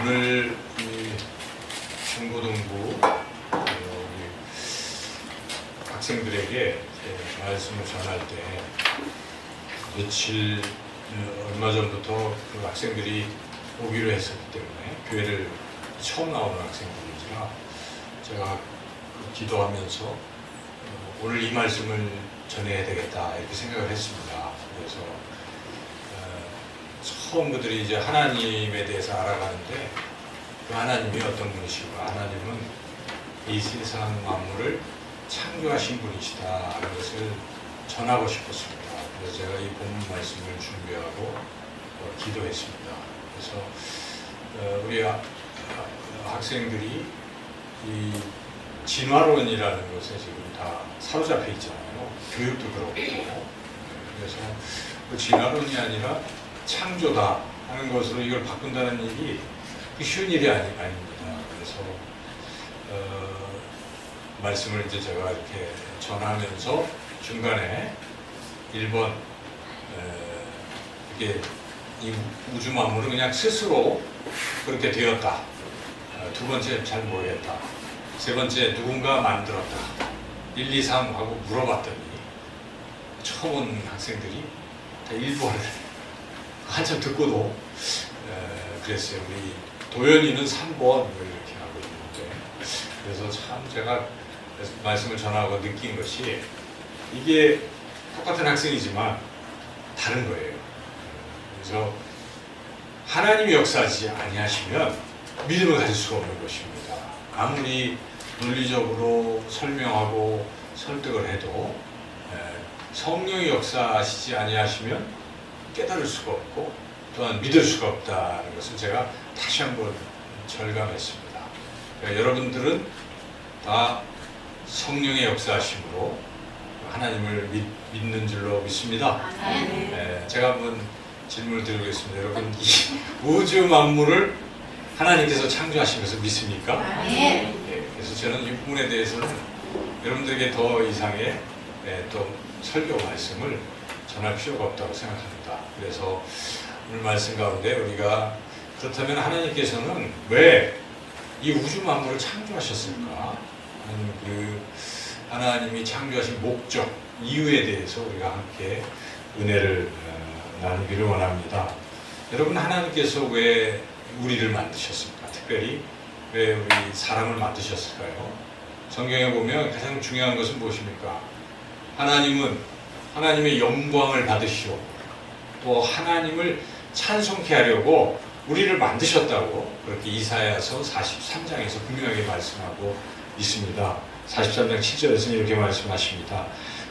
오늘 이 중고등부 우리 학생들에게 말씀을 전할 때 며칠 얼마 전부터 그 학생들이 오기로 했었기 때문에 교회를 처음 나오는 학생들인지라 제가 기도하면서 오늘 이 말씀을 전해야 되겠다 이렇게 생각을 했습니다. 그래서 처음 그들이 이제 하나님에 대해서 알아가는데 그 하나님이 어떤 분이시고 하나님은 이 세상 만물을 창조하신 분이시다 하는 것을 전하고 싶었습니다. 그래서 제가 이 본문 말씀을 준비하고 기도했습니다. 그래서 우리 학생들이 이 진화론이라는 것에 지금 다 사로잡혀 있잖아요. 교육도 그렇고. 그래서 그 진화론이 아니라 창조다 하는 것으로 이걸 바꾼다는 일이 쉬운 일이 아닙니다. 그래서 말씀을 이제 제가 이렇게 전하면서 중간에 1번 이게 이 우주 만물은 그냥 스스로 그렇게 되었다. 두 번째 잘 모르겠다. 세 번째 누군가 만들었다. 1, 2, 3 하고 물어봤더니 처음 온 학생들이 다 1번을 한참 듣고도 그랬어요. 우리 도연이는 3번 이렇게 하고 있는데 그래서 참 제가 말씀을 전하고 느낀 것이 이게 똑같은 학생이지만 다른 거예요. 그래서 하나님이 역사하지 아니하시면 믿음을 가질 수가 없는 것입니다. 아무리 논리적으로 설명하고 설득을 해도 성령이 역사하시지 아니하시면 깨달을 수가 없고 또한 믿을 수가 없다는 것을 제가 다시 한번 절감했습니다. 그러니까 여러분들은 다 성령의 역사하심으로 하나님을 믿는 줄로 믿습니다. 제가 한번 질문을 드리겠습니다. 여러분 이 우주 만물을 하나님께서 창조하시면서 믿습니까? 그래서 저는 이 부분에 대해서는 여러분들에게 더 이상의 또 설교 말씀을 전할 필요가 없다고 생각합니다. 그래서 오늘 말씀 가운데 우리가 그렇다면 하나님께서는 왜 이 우주 만물을 창조하셨을까 하는 그 하나님이 창조하신 목적, 이유에 대해서 우리가 함께 은혜를 나누기를 원합니다. 여러분 하나님께서 왜 우리를 만드셨습니까? 특별히 왜 우리 사람을 만드셨을까요? 성경에 보면 가장 중요한 것은 무엇입니까? 하나님은 하나님의 영광을 받으시오. 또 하나님을 찬송케 하려고 우리를 만드셨다고 그렇게 이사야서 43장에서 분명하게 말씀하고 있습니다. 43장 7절에서는 이렇게 말씀하십니다.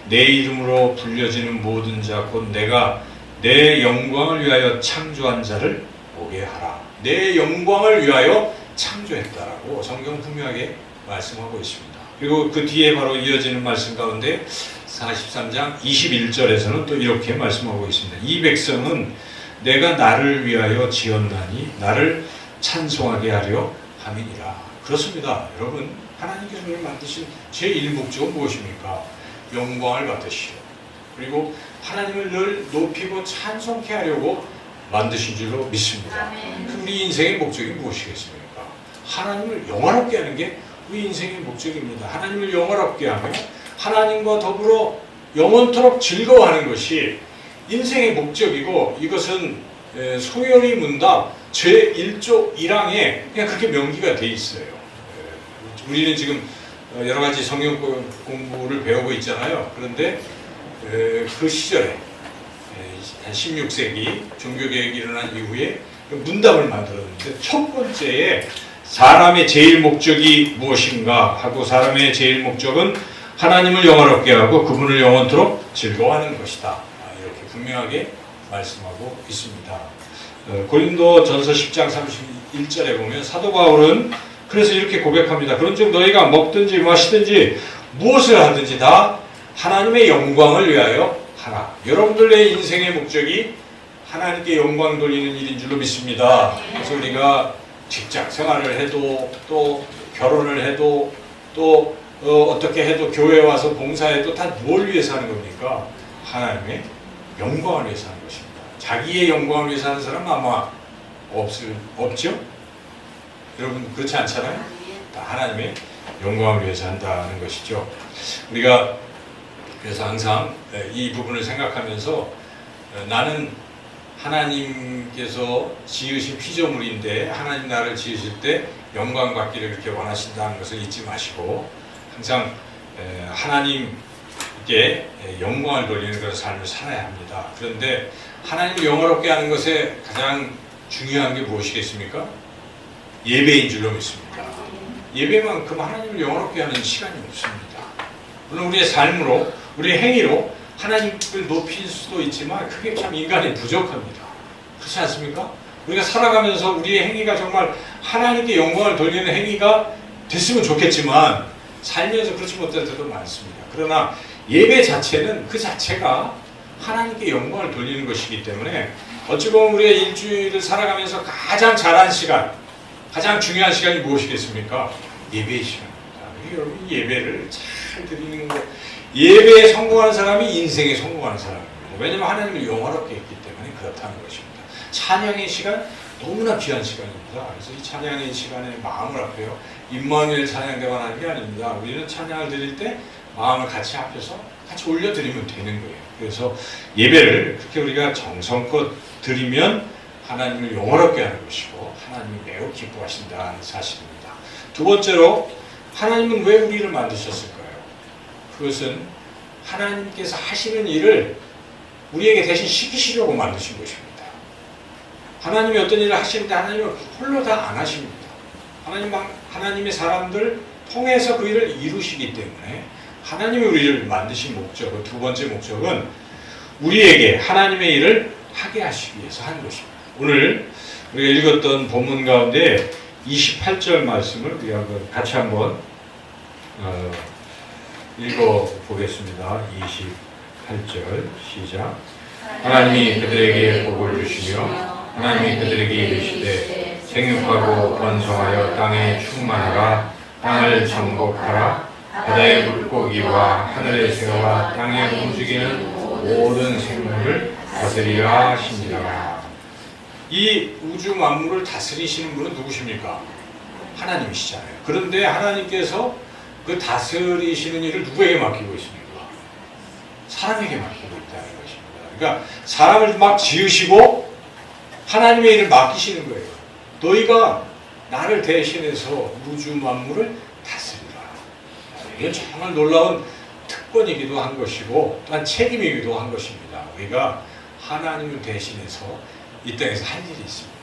내 이름으로 불려지는 모든 자 곧 내가 내 영광을 위하여 창조한 자를 보게 하라. 내 영광을 위하여 창조했다라고 성경 분명하게 말씀하고 있습니다. 그리고 그 뒤에 바로 이어지는 말씀 가운데 43장 21절에서는 또 이렇게 말씀하고 있습니다. 이 백성은 내가 나를 위하여 지었나니 나를 찬송하게 하려 함이니라. 그렇습니다. 여러분 하나님께서 우리를 만드신 제1목적은 무엇입니까? 영광을 받으시오. 그리고 하나님을 늘 높이고 찬송케 하려고 만드신 줄로 믿습니다. 우리 인생의 목적이 무엇이겠습니까? 하나님을 영화롭게 하는 게 우리 인생의 목적입니다. 하나님을 영화롭게 하며 하나님과 더불어 영원토록 즐거워하는 것이 인생의 목적이고 이것은 소열이 문답 제1조 1항에 그냥 그렇게 명기가 돼 있어요. 우리는 지금 여러 가지 성경 공부를 배우고 있잖아요. 그런데 그 시절에 한 16세기 종교개혁이 일어난 이후에 문답을 만들었는데 첫 번째에 사람의 제일 목적이 무엇인가 하고 사람의 제일 목적은 하나님을 영화롭게 하고 그분을 영원토록 즐거워하는 것이다. 이렇게 분명하게 말씀하고 있습니다. 고린도 전서 10장 31절에 보면 사도 바울은 그래서 이렇게 고백합니다. 그런즉 너희가 먹든지 마시든지 무엇을 하든지 다 하나님의 영광을 위하여 하라. 여러분들의 인생의 목적이 하나님께 영광 돌리는 일인 줄로 믿습니다. 그래서 우리가 직장 생활을 해도 또 결혼을 해도 또 어떻게 해도 교회 와서 봉사해도 다 뭘 위해서 하는 겁니까? 하나님의 영광을 위해서 하는 것입니다. 자기의 영광을 위해서 하는 사람은 아마 없죠? 여러분 그렇지 않잖아요? 다 하나님의 영광을 위해서 한다는 것이죠. 우리가 그래서 항상 이 부분을 생각하면서 나는 하나님께서 지으신 피조물인데 하나님 나를 지으실 때 영광 받기를 그렇게 원하신다는 것을 잊지 마시고 항상 하나님께 영광을 돌리는 그런 삶을 살아야 합니다. 그런데 하나님을 영화롭게 하는 것에 가장 중요한 게 무엇이겠습니까? 예배인 줄로 믿습니다. 예배만큼 하나님을 영화롭게 하는 시간이 없습니다. 물론 우리의 삶으로, 우리의 행위로 하나님을 높일 수도 있지만 그게 참 인간이 부족합니다. 그렇지 않습니까? 우리가 살아가면서 우리의 행위가 정말 하나님께 영광을 돌리는 행위가 됐으면 좋겠지만 살면서 그렇지 못할 때도 많습니다. 그러나 예배 자체는 그 자체가 하나님께 영광을 돌리는 것이기 때문에 어찌 보면 우리의 일주일을 살아가면서 가장 잘한 시간, 가장 중요한 시간이 무엇이겠습니까? 예배의 시간입니다. 여러분 예배를 잘 드리는 것, 예배에 성공하는 사람이 인생에 성공하는 사람입니다. 왜냐하면 하나님을 영화롭게 했기 때문에 그렇다는 것입니다. 찬양의 시간 너무나 귀한 시간입니다. 그래서 이 찬양의 시간에 마음을 합해요. 임마누엘 찬양대만 하는 게 아닙니다. 우리는 찬양을 드릴 때 마음을 같이 합해서 같이 올려드리면 되는 거예요. 그래서 예배를 그렇게 우리가 정성껏 드리면 하나님을 영화롭게 하는 것이고 하나님이 매우 기뻐하신다는 사실입니다. 두 번째로 하나님은 왜 우리를 만드셨을까요? 그것은 하나님께서 하시는 일을 우리에게 대신 시키시려고 만드신 것입니다. 하나님이 어떤 일을 하시는데 하나님은 홀로 다 안 하십니다. 하나님의 사람들 통해서 그 일을 이루시기 때문에 하나님이 우리를 만드신 목적, 두 번째 목적은 우리에게 하나님의 일을 하게 하시기 위해서 하는 것입니다. 오늘 우리가 읽었던 본문 가운데 28절 말씀을 우리가 같이 한번 읽어보겠습니다. 28절 시작. 하나님이 그들에게 복을 주시며 하나님이 그들에게 이르시되 생육하고 번성하여 땅에 충만하라. 땅을 정복하라. 바다의 물고기와 하늘의 새와 땅에 움직이는 모든 생물을 다스리라 하십니다. 이 우주 만물을 다스리시는 분은 누구십니까? 하나님이시잖아요. 그런데 하나님께서 그 다스리시는 일을 누구에게 맡기고 있습니까? 사람에게 맡기고 있다는 것입니다. 그러니까 사람을 막 지으시고 하나님의 일을 맡기시는 거예요. 너희가 나를 대신해서 우주 만물을 다스리라. 이게 정말 놀라운 특권이기도 한 것이고 또한 책임이기도 한 것입니다. 우리가 하나님을 대신해서 이 땅에서 할 일이 있습니다.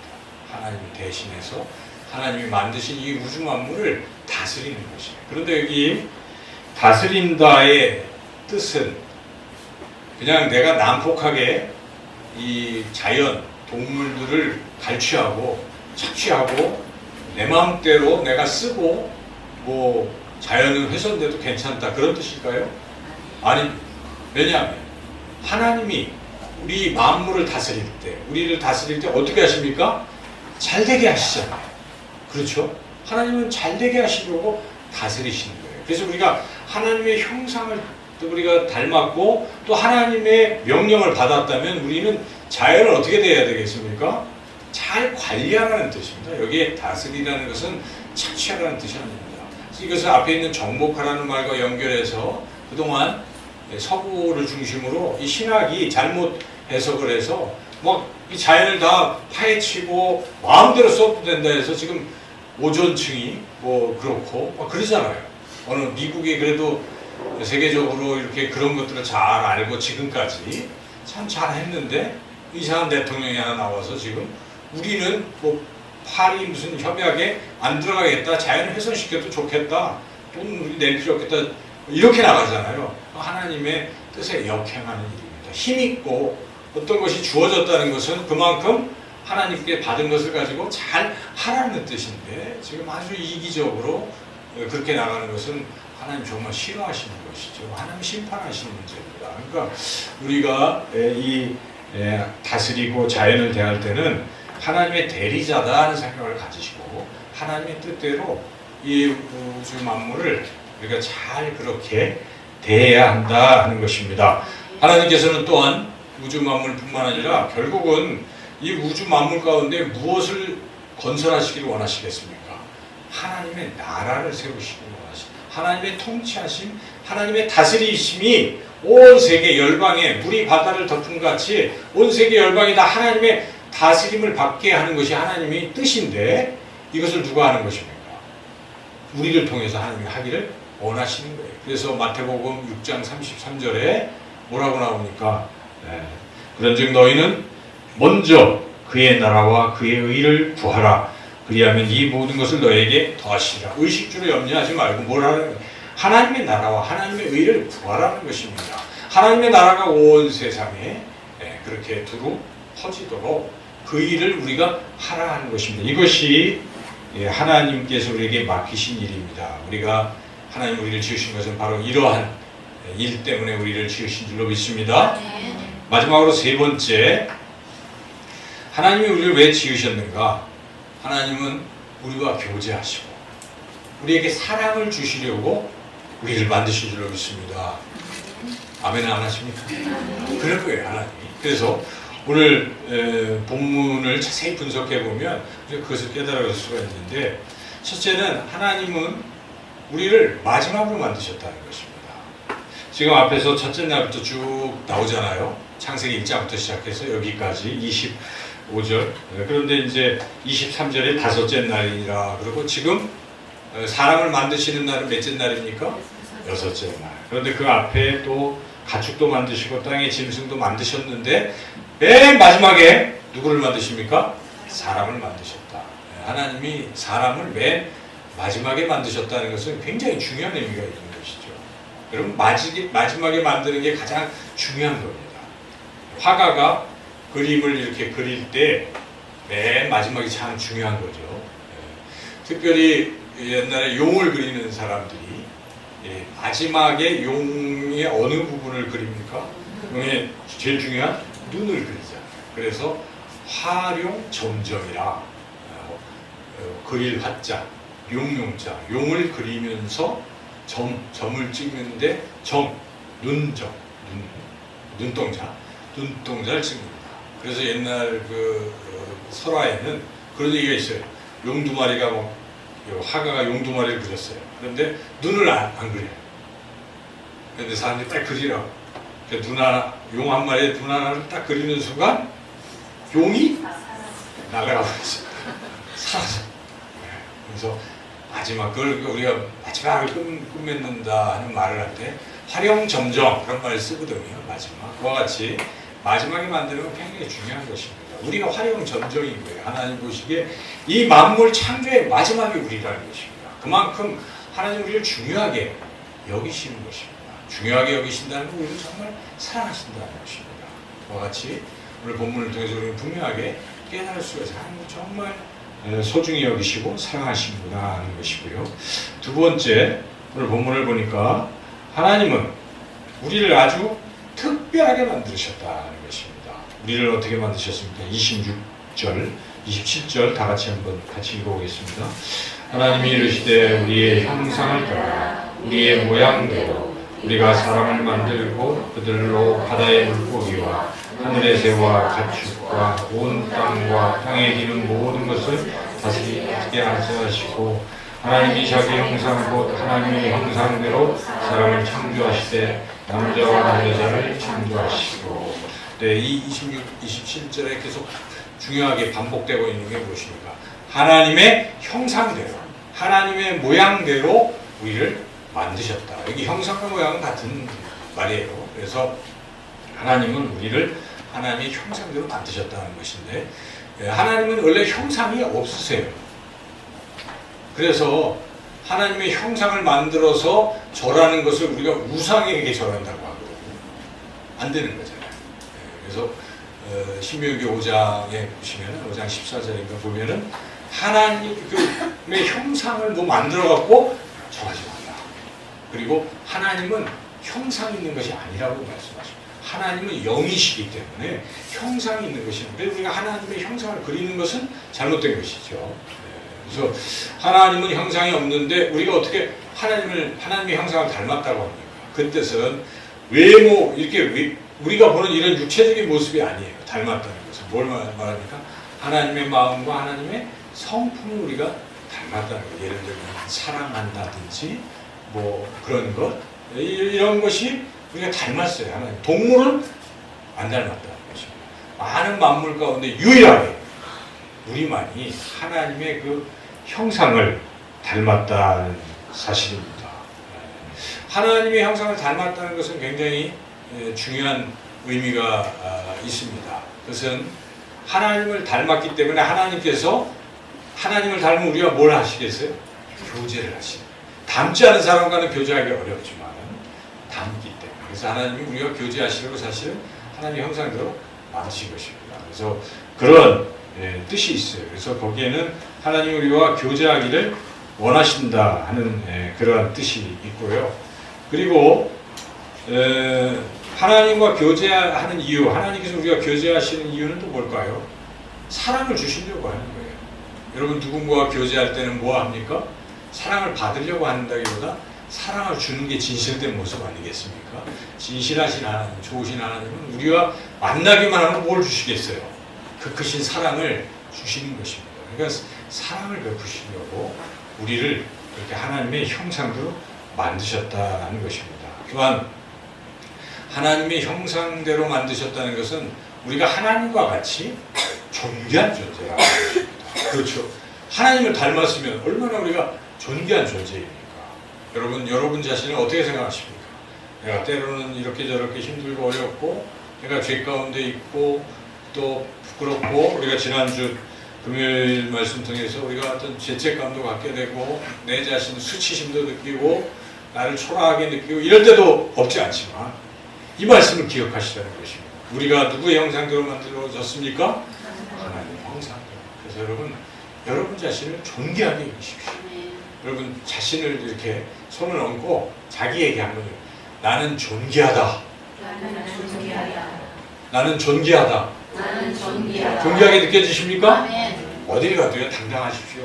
하나님을 대신해서 하나님이 만드신 이 우주 만물을 다스리는 것이에요. 그런데 여기 다스린다의 뜻은 그냥 내가 난폭하게 이 자연, 동물들을 갈취하고 착취하고 내 마음대로 내가 쓰고 뭐 자연은 훼손돼도 괜찮다 그런 뜻일까요? 아니, 왜냐하면 하나님이 우리 만물을 다스릴 때, 우리를 다스릴 때 어떻게 하십니까? 잘되게 하시잖아요. 그렇죠? 하나님은 잘되게 하시려고 다스리시는 거예요. 그래서 우리가 하나님의 형상을 또 우리가 닮았고 또 하나님의 명령을 받았다면 우리는 자연을 어떻게 대해야 되겠습니까? 잘 관리하라는 뜻입니다. 여기에 다스리라는 것은 착취하라는 뜻이 아닙니다. 이것을 앞에 있는 정복하라는 말과 연결해서 그동안 서구를 중심으로 이 신학이 잘못 해석을 해서 이 자연을 다 파헤치고 마음대로 써도 된다 해서 지금 오존층이 그렇고 그러잖아요. 어느 미국이 그래도 세계적으로 이렇게 그런 것들을 잘 알고 지금까지 참 잘했는데 이상한 대통령이 하나 나와서 지금 우리는 파리 무슨 협약에 안 들어가겠다, 자연을 훼손시켜도 좋겠다, 돈 우리 낼 필요 없겠다 이렇게 나가잖아요. 하나님의 뜻에 역행하는 일입니다. 힘있고 어떤 것이 주어졌다는 것은 그만큼 하나님께 받은 것을 가지고 잘 하라는 뜻인데 지금 아주 이기적으로 그렇게 나가는 것은 하나님 정말 싫어하시는 것이죠. 하나님 심판하시는 문제입니다. 그러니까 우리가 이 다스리고 자연을 대할 때는 하나님의 대리자다 하는 생각을 가지시고 하나님의 뜻대로 이 우주 만물을 우리가 잘 그렇게 대해야 한다 하는 것입니다. 하나님께서는 또한 우주 만물뿐만 아니라 결국은 이 우주 만물 가운데 무엇을 건설하시기를 원하시겠습니까? 하나님의 나라를 세우시기 원하십니다. 하나님의 통치하심, 하나님의 다스리심이 온 세계 열방에 물이 바다를 덮은 같이 온 세계 열방이 다 하나님의 다스림을 받게 하는 것이 하나님의 뜻인데, 이것을 누가 하는 것입니까? 우리를 통해서 하나님이 하기를 원하시는 거예요. 그래서 마태복음 6장 33절에 뭐라고 나오니까, 그런즉 너희는 먼저 그의 나라와 그의 의를 구하라. 그리하면 이 모든 것을 너에게 더하시리라. 의식주로 염려하지 말고 뭘 하는 거예요? 하나님의 나라와 하나님의 의를 구하라는 것입니다. 하나님의 나라가 온 세상에 그렇게 두루 퍼지도록 그 일을 우리가 하라 하는 것입니다. 이것이 하나님께서 우리에게 맡기신 일입니다. 우리가 하나님 우리를 지으신 것은 바로 이러한 일 때문에 우리를 지으신 줄로 믿습니다. 마지막으로 세 번째, 하나님이 우리를 왜 지으셨는가? 하나님은 우리와 교제하시고 우리에게 사랑을 주시려고 우리를 만드신 줄로 믿습니다. 아멘 안 하십니까? 그럴 거예요, 하나님이. 그래서 오늘 본문을 자세히 분석해 보면 그것을 깨달을 수가 있는데, 첫째는 하나님은 우리를 마지막으로 만드셨다는 것입니다. 지금 앞에서 첫째 날부터 쭉 나오잖아요. 창세기 1장부터 시작해서 여기까지 25절. 그런데 이제 23절에 다섯째 날이라 그러고, 지금 사람을 만드시는 날은 몇째 날입니까? 여섯째 날. 그런데 그 앞에 또 가축도 만드시고 땅의 짐승도 만드셨는데, 맨 마지막에 누구를 만드십니까? 사람을 만드셨다. 하나님이 사람을 맨 마지막에 만드셨다는 것은 굉장히 중요한 의미가 있는 것이죠. 여러분, 마지막에 만드는 게 가장 중요한 겁니다. 화가가 그림을 이렇게 그릴 때 맨 마지막이 참 중요한 거죠. 특별히 옛날에 용을 그리는 사람들이 마지막에 용의 어느 부분을 그립니까? 용의 제일 중요한 눈을 그리잖아요. 그래서 화룡점점이라 그릴 화자, 용용자, 용을 그리면서 점을 찍는데 눈동자를 찍는다. 그래서 옛날 그 설화에는 그런 얘기가 있어요. 용 두 마리가 화가가 용 두 마리를 그렸어요. 그런데 눈을 안 그려요. 그런데 사람들이 딱 그리라고. 용 한 마리에 눈 하나를 딱 그리는 순간 용이 나가라고 했어요. 사라져. 그래서 마지막, 그걸 우리가 마지막을 끝맺는다 하는 말을 할 때 화룡점점 그런 말을 쓰거든요. 마지막. 그와 같이 마지막에 만드는 건 굉장히 중요한 것입니다. 우리가 화룡점점인 거예요. 하나님 보시기에 이 만물 창조의 마지막이 우리라는 것입니다. 그만큼 하나님 우리를 중요하게 여기시는 것입니다. 중요하게 여기신다는 건 우리를 정말 사랑하신다는 것입니다. 그와 같이 오늘 본문을 통해서 우리는 분명하게 깨달을 수가 있어요. 하나님을 정말 소중히 여기시고 사랑하시는구나 하는 것이고요. 두 번째, 오늘 본문을 보니까 하나님은 우리를 아주 특별하게 만드셨다는 것입니다. 우리를 어떻게 만드셨습니까? 26절, 27절 다 같이 한번 같이 읽어보겠습니다. 하나님이 이르시되 우리의 형상을 따라 우리의 모양대로 우리가 사람을 만들고 그들로 바다의 물고기와 하늘의 새와 가축과 온 땅과 땅에 기는 모든 것을 다스리게 하시고, 하나님이 자기 형상 곧 하나님의 형상대로 사람을 창조하시되 남자와 여자를 창조하시고. 네, 이 26, 27절에 계속 중요하게 반복되고 있는 게 무엇입니까? 하나님의 형상대로, 하나님의 모양대로 우리를 만드셨다. 여기 형상과 모양은 같은 말이에요. 그래서 하나님은 우리를 하나님의 형상대로 만드셨다는 것인데, 하나님은 원래 형상이 없으세요. 그래서 하나님의 형상을 만들어서 절하는 것을 우리가 우상에게 절한다고 하거든요. 안 되는 거잖아요. 그래서 신명기 5장에 보시면 5장 14절인가 보면은 하나님의 형상을 뭐 만들어 갖고 절하지 말라. 그리고 하나님은 형상이 있는 것이 아니라고 말씀하십니다. 하나님은 영이시기 때문에 형상이 있는 것이 있는데, 우리가 하나님의 형상을 그리는 것은 잘못된 것이죠. 그래서 하나님은 형상이 없는데 우리가 어떻게 하나님의 형상을 닮았다고 합니까? 그 뜻은 외모, 이렇게 우리가 보는 이런 육체적인 모습이 아니에요. 닮았다는 것은 뭘 말합니까? 하나님의 마음과 하나님의 성품을 우리가 닮았다는 거. 예를 들면 사랑한다든지 뭐 그런 것 이런 것이 우리가 닮았어요. 하나님. 동물은 안 닮았다는 것입니다. 많은 만물 가운데 유일하게 우리만이 하나님의 그 형상을 닮았다는 사실입니다. 하나님의 형상을 닮았다는 것은 굉장히 중요한 의미가 있습니다. 그것은 하나님을 닮았기 때문에 하나님께서 하나님을 닮은 우리가 뭘 하시겠어요? 교제를 하시는. 닮지 않은 사람과는 교제하기 어렵지만 닮기 때문에. 그래서 하나님이 우리가 교제하시려고 사실은 하나님의 형상대로 만드신 것입니다. 그래서 그런 뜻이 있어요. 그래서 거기에는 하나님이 우리와 교제하기를 원하신다 하는 그러한 뜻이 있고요. 그리고 하나님과 교제하는 이유, 하나님께서 우리가 교제하시는 이유는 또 뭘까요? 사랑을 주시려고 하는 거예요. 여러분 누군가와 교제할 때는 뭐 합니까? 사랑을 받으려고 한다기보다 사랑을 주는 게 진실된 모습 아니겠습니까? 진실하신 하나님, 좋으신 하나님은 우리가 만나기만 하면 뭘 주시겠어요? 그 크신 사랑을 주시는 것입니다. 그러니까 사랑을 베푸시려고 우리를 그렇게 하나님의 형상대로 만드셨다는 것입니다. 또한 하나님의 형상대로 만드셨다는 것은 우리가 하나님과 같이 존귀한 존재라는 것입니다. 그렇죠. 하나님을 닮았으면 얼마나 우리가 존귀한 존재입니까? 여러분 자신을 어떻게 생각하십니까? 내가 때로는 이렇게 저렇게 힘들고 어렵고 내가 죄 가운데 있고 또 부끄럽고 우리가 지난주 금요일 말씀 통해서 우리가 어떤 죄책감도 갖게 되고 내 자신 수치심도 느끼고 나를 초라하게 느끼고 이럴 때도 없지 않지만 이 말씀을 기억하시라는 것입니다. 우리가 누구의 형상대로 만들어졌습니까? 하나님의 형상대로. 그래서 여러분 자신을 존귀하게 여기십시오. 여러분 자신을 이렇게 손을 얹고 자기 얘기하는 거예요. 나는 존귀하다. 나는 존귀하다. 존귀하게 느껴지십니까? 어딜 가도요 당당하십시오.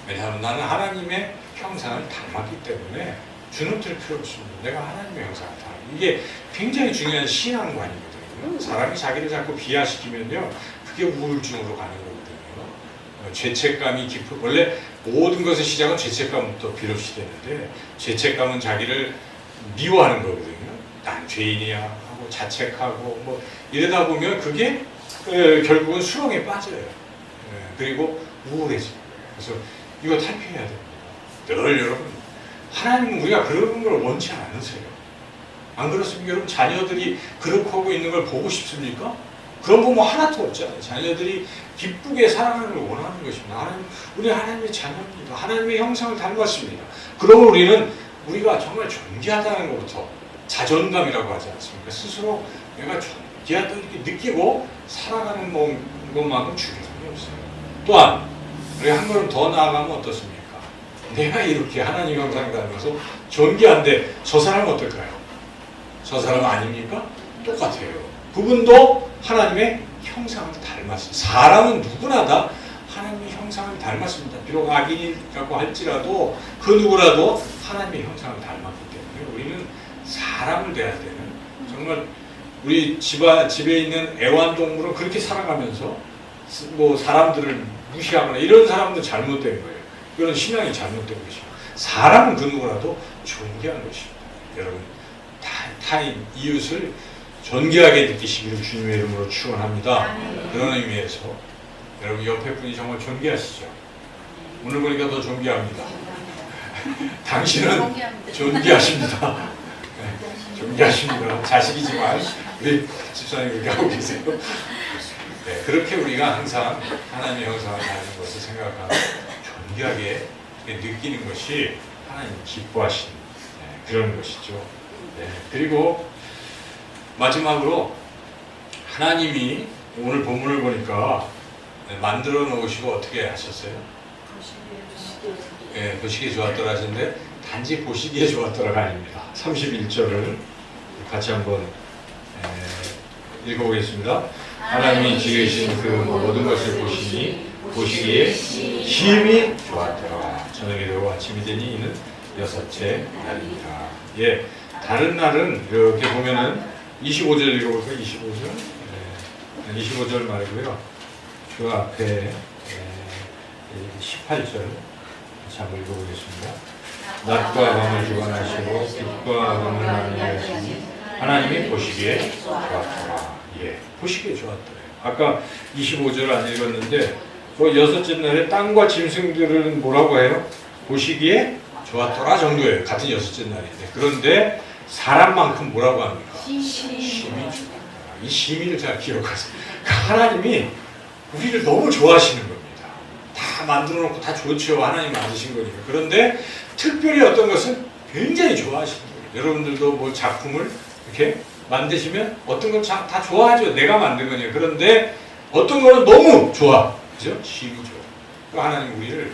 왜냐하면 나는 하나님의 형상을 닮았기 때문에 주눅들 필요 없습니다. 내가 하나님의 형상을 닮았다. 이게 굉장히 중요한 신앙관이거든요. 사람이 자기를 자꾸 비하시키면요 그게 우울증으로 가는 거거든요. 죄책감이 깊은 원래 모든 것의 시작은 죄책감부터 비롯이 되는데 죄책감은 자기를 미워하는 거거든요. 난 죄인이야 하고 자책하고 뭐 이러다 보면 그게 결국은 수렁에 빠져요. 그리고 우울해져요. 그래서 이거 탈피해야 됩니다. 늘 여러분 하나님은 우리가 그런 걸 원치 않으세요. 안 그렇습니까? 여러분 자녀들이 그렇게 하고 있는 걸 보고 싶습니까? 그런 거 뭐 하나도 없잖아요. 자녀들이 기쁘게 살아가는 걸 원하는 것입니다. 우리 하나님의 자녀입니다. 하나님의 형상을 닮았습니다. 그러면 우리가 정말 존귀하다는 것부터 자존감이라고 하지 않습니까? 스스로 내가 존귀하다 이렇게 느끼고 살아가는 것만큼 중요한 게 없어요. 또한 우리가 한 걸음 더 나아가면 어떻습니까? 내가 이렇게 하나님 형상을 닮아서 존귀한데 저 사람은 어떨까요? 저 사람 아닙니까? 똑같아요. 그분도 하나님의 형상을 닮았습니다. 사람은 누구나 다 하나님의 형상을 닮았습니다. 비록 악인이라고 할지라도 그 누구라도 하나님의 형상을 닮았기 때문에 우리는 사람을 대할 때는 정말 우리 집에 있는 애완동물은 그렇게 살아가면서 뭐 사람들을 무시하거나 이런 사람도 잘못된 거예요. 이런 신앙이 잘못된 것이고 사람은 그 누구라도 존귀한 것입니다. 여러분 타인 이웃을 존귀하게 느끼시기를 주님의 이름으로 축원합니다. 그런 의미에서 여러분 옆에 분이 정말 존귀하시죠? 오늘 보니까 더 존귀합니다. 당신은 존귀하십니다. 네, 존귀하십니다. 자식이지만 우리 집사님 그렇게 하고 계세요. 네, 그렇게 우리가 항상 하나님의 형상을 닮는 것을 생각하고 존귀하게 느끼는 것이 하나님 기뻐하시는 그런 것이죠. 네, 그리고 마지막으로 하나님이 오늘 본문을 보니까 만들어 놓으시고 어떻게 하셨어요? 네, 보시기에 좋았더라 하셨는데 단지 보시기에 좋았더라가 아닙니다. 31절을 같이 한번 읽어보겠습니다. 하나님이 지으신 그 모든 것을 보시기에 힘이 좋았더라. 저녁이 되고 아침이 되니 이는 여섯째 날입니다. 예, 다른 날은 이렇게 보면은 25절 읽어볼까요? 25절? 25절 말고요. 그 앞에 18절 한번 읽어보겠습니다. 낮과 밤을 주관하시고 빛과 밤을 나뉘으시니 하나님이 보시기에 좋았더라. 예, 보시기에 좋았더라. 아까 25절 안 읽었는데 그 여섯째 날에 땅과 짐승들은 뭐라고 해요? 보시기에 좋았더라 정도예요. 같은 여섯째 날인데. 그런데 사람만큼 뭐라고 합니까? 심히 좋았더라. 이 심의를 잘 기억하세요. 하나님이 우리를 너무 좋아하시는 겁니다. 다 만들어 놓고 다 좋죠. 하나님 만드신 거니까. 그런데 특별히 어떤 것은 굉장히 좋아하시는 거예요. 여러분들도 뭐 작품을 이렇게 만드시면 어떤 건 다 좋아하죠. 내가 만든 거니까. 그런데 어떤 거는 너무 좋아. 그죠? 심히 좋아. 하나님 우리를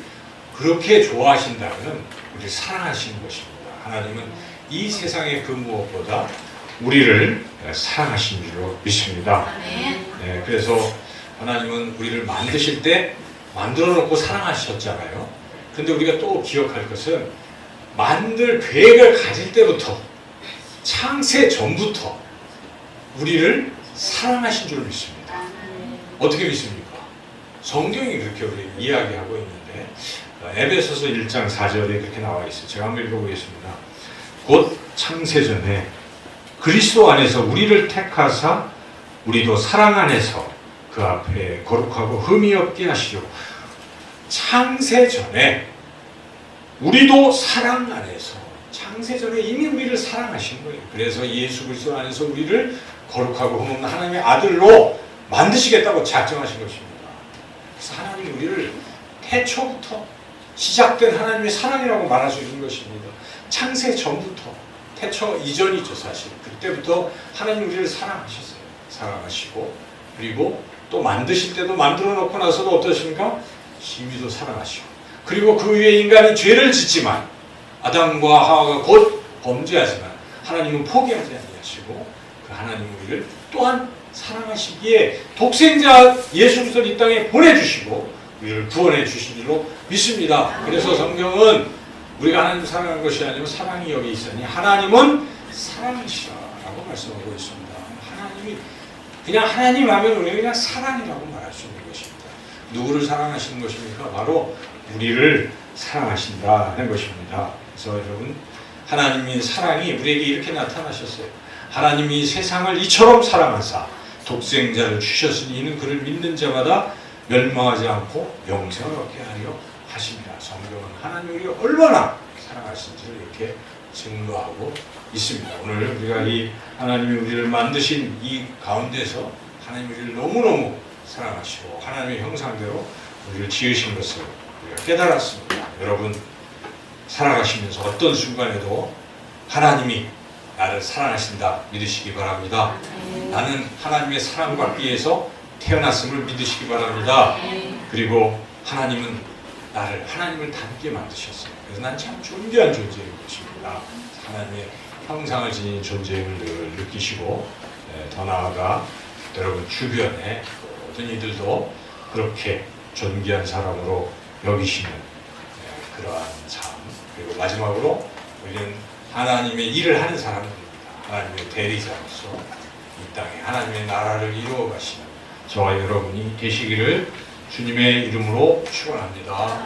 그렇게 좋아하신다면 우리를 사랑하시는 것입니다. 하나님은 이 세상의 그 무엇보다 우리를 사랑하신 줄로 믿습니다. 네, 그래서 하나님은 우리를 만드실 때 만들어 놓고 사랑하셨잖아요. 근데 우리가 또 기억할 것은 만들 계획을 가질 때부터 창세 전부터 우리를 사랑하신 줄 믿습니다. 어떻게 믿습니까? 성경이 그렇게 우리 이야기하고 있는데 에베소서 1장 4절에 그렇게 나와 있어요. 제가 한번 읽어보겠습니다. 곧 창세전에 그리스도 안에서 우리를 택하사 우리도 사랑 안에서 그 앞에 거룩하고 흠이 없게 하시려고. 창세전에 우리도 사랑 안에서 창세전에 이미 우리를 사랑하신 거예요. 그래서 예수 그리스도 안에서 우리를 거룩하고 흠없는 하나님의 아들로 만드시겠다고 작정하신 것입니다. 그래서 하나님이 우리를 태초부터 시작된 하나님의 사랑이라고 말할 수 있는 것입니다. 창세 전부터, 태초 이전이죠 사실. 그때부터 하나님 우리를 사랑하셨어요. 사랑하시고 그리고 또 만드실 때도 만들어 놓고 나서도 어떠십니까? 심히도 사랑하시고 그리고 그 위에 인간이 죄를 짓지만 아담과 하와가 곧 범죄하지만 하나님은 포기하지 아니하시고 그 하나님 우리를 또한 사랑하시기에 독생자 예수 그리스도를 이 땅에 보내주시고 우리를 구원해 주신 줄로 믿습니다. 그래서 성경은 우리가 하나님 사랑한 것이 아니고 사랑이 여기 있으니 하나님은 사랑이시라고 말씀하고 있습니다. 하나님이 그냥 하나님 하면 우리는 그냥 사랑이라고 말할 수 있는 것입니다. 누구를 사랑하시는 것입니까? 바로 우리를 사랑하신다는 것입니다. 그래서 여러분 하나님의 사랑이 우리에게 이렇게 나타나셨어요. 하나님이 세상을 이처럼 사랑하사 독생자를 주셨으니 이는 그를 믿는 자마다 멸망하지 않고 영생을 얻게 하려 하십니다. 성경은 하나님이 우리를 얼마나 사랑하신지를 이렇게 증거하고 있습니다. 오늘 우리가 이 하나님이 우리를 만드신 이 가운데서 하나님이 우리를 너무너무 사랑하시고 하나님의 형상대로 우리를 지으신 것을 우리가 깨달았습니다. 여러분 살아가시면서 어떤 순간에도 하나님이 나를 사랑하신다 믿으시기 바랍니다. 나는 하나님의 사랑받기 위해서 태어났음을 믿으시기 바랍니다. 그리고 하나님은 나를 하나님을 닮게 만드셨어요. 그래서 난 참 존귀한 존재인 것입니다. 하나님의 형상을 지닌 존재임을 늘 느끼시고 더 나아가 여러분 주변에 모든 이들도 그렇게 존귀한 사람으로 여기시는 그러한 삶. 그리고 마지막으로 우리는 하나님의 일을 하는 사람들입니다. 하나님의 대리자로서 이 땅에 하나님의 나라를 이루어 가시는 저와 여러분이 되시기를 주님의 이름으로 축원합니다.